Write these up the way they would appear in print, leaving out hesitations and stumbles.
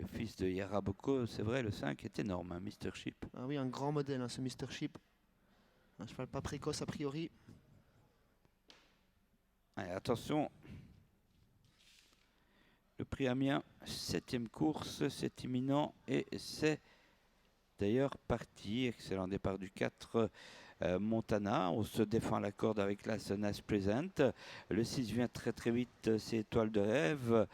fils de Yaraboko, c'est vrai, le 5 est énorme, hein, Mr. Chip. Ah oui, un grand modèle, hein, ce Mr. Chip. Un cheval pas précoce a priori. Allez, attention. Le prix Amiens, 7e course, c'est imminent et c'est d'ailleurs parti. Excellent départ du 4 Montana. On se défend à la corde avec la Nice Present. Le 6 vient très très vite, c'est Étoile de Rêve.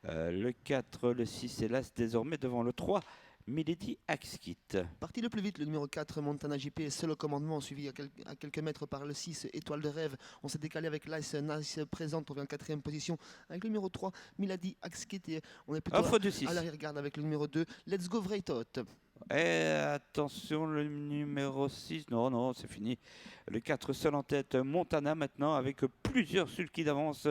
Le 4, le 6 est l'As désormais devant le 3. Milady Axkit. Parti le plus vite, le numéro 4, Montana JP, est seul au commandement, suivi à quelques mètres par le 6, Étoile de Rêve. On s'est décalé avec l'Ice Nice Présente, on vient en 4e position avec le numéro 3, Milady Axkit. Et on est plutôt à l'arrière-garde avec le numéro 2, Let's Go Vraitot. Et attention, le numéro 6, non, c'est fini. Le 4 seul en tête, Montana maintenant, avec plusieurs sulky d'avance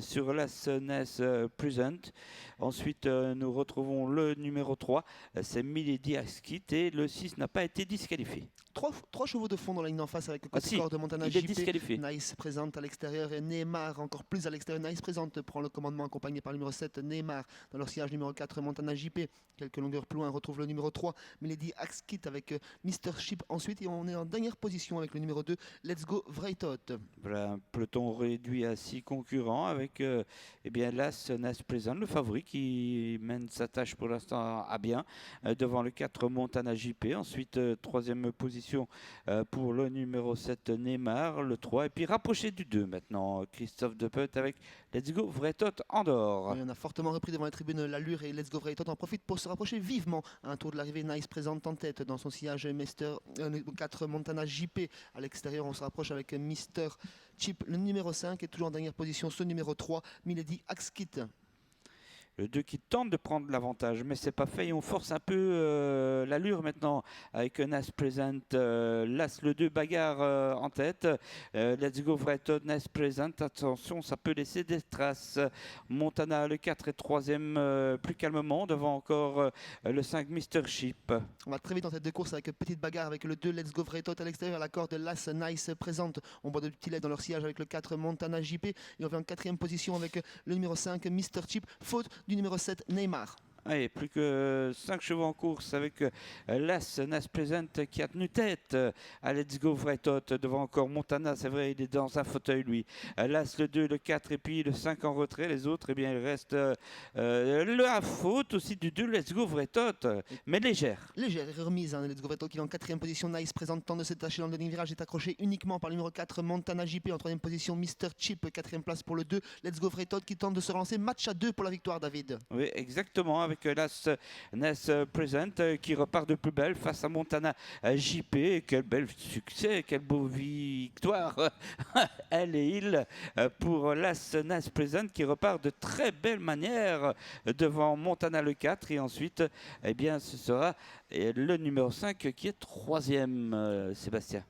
sur la Nice Present. Ensuite, nous retrouvons le numéro 3, c'est Milady Axkit, et le 6 n'a pas été disqualifié. Trois chevaux de fond dans la ligne d'en face avec le côté score de Montana JP. disqualifié. Nice présente à l'extérieur et Neymar encore plus à l'extérieur. Nice présente prend le commandement accompagné par le numéro 7 Neymar. Dans leur sillage numéro 4 Montana JP. Quelques longueurs plus loin on retrouve le numéro 3 Milady Axkit avec Mr. Chip ensuite et on est en dernière position avec le numéro 2 Let's Go Vraitot. Voilà un peloton réduit à 6 concurrents avec eh bien l'As Nice Present, le favori qui mène sa tâche pour l'instant à bien devant le 4 Montana JP. Ensuite 3e position pour le numéro 7 Neymar, le 3 et puis rapproché du 2 maintenant Christophe Depeut avec Let's Go Vraitot Andorre. Oui, on a fortement repris devant la tribune l'allure et Let's Go Vraitot en profite pour se rapprocher vivement à un tour de l'arrivée. Nice présente en tête dans son sillage Mr. 4 Montana JP. À l'extérieur on se rapproche avec Mr. Chip, le numéro 5 est toujours en dernière position ce numéro 3 Milady Axkit. Le 2 qui tente de prendre l'avantage, mais c'est pas fait et on force un peu l'allure maintenant avec Nice Present. L'As, le 2 bagarre en tête. Let's Go Vraitot, Nice Present. Attention, ça peut laisser des traces. Montana, le 4 est 3e plus calmement devant encore le 5 Mr. Chip. On va très vite en tête de course avec une petite bagarre avec le 2 Let's Go Vraitot à l'extérieur. La corde L'As Nice Présente. On boit de petits laits dans leur sillage avec le 4 Montana JP. Et on vient en 4e position avec le numéro 5 Mr. Chip. Faute du numéro 7 Neymar. Allez, plus que 5 chevaux en course avec l'As Nice Present qui a tenu tête à Let's Go Vraitot devant encore Montana. C'est vrai, il est dans un fauteuil lui. L'As, le 2, le 4 et puis le 5 en retrait. Les autres, eh bien, il reste la faute aussi du 2 Let's Go Vraitot, mais légère. Légère remise, hein, Let's Go Vraitot qui est en 4e position. Nice Présente tente de se détacher dans le dernier virage, est accroché uniquement par le numéro 4 Montana JP. En 3e position, Mr. Chip, 4e place pour le 2 Let's Go Vraitot qui tente de se relancer. Match à 2 pour la victoire, David. Oui, exactement, avec l'As Nice Present qui repart de plus belle face à Montana JP. Quel bel succès, quelle beau victoire elle et il pour l'As Nice Present qui repart de très belle manière devant Montana le 4 et ensuite eh bien ce sera le numéro 5 qui est 3e, Sébastien.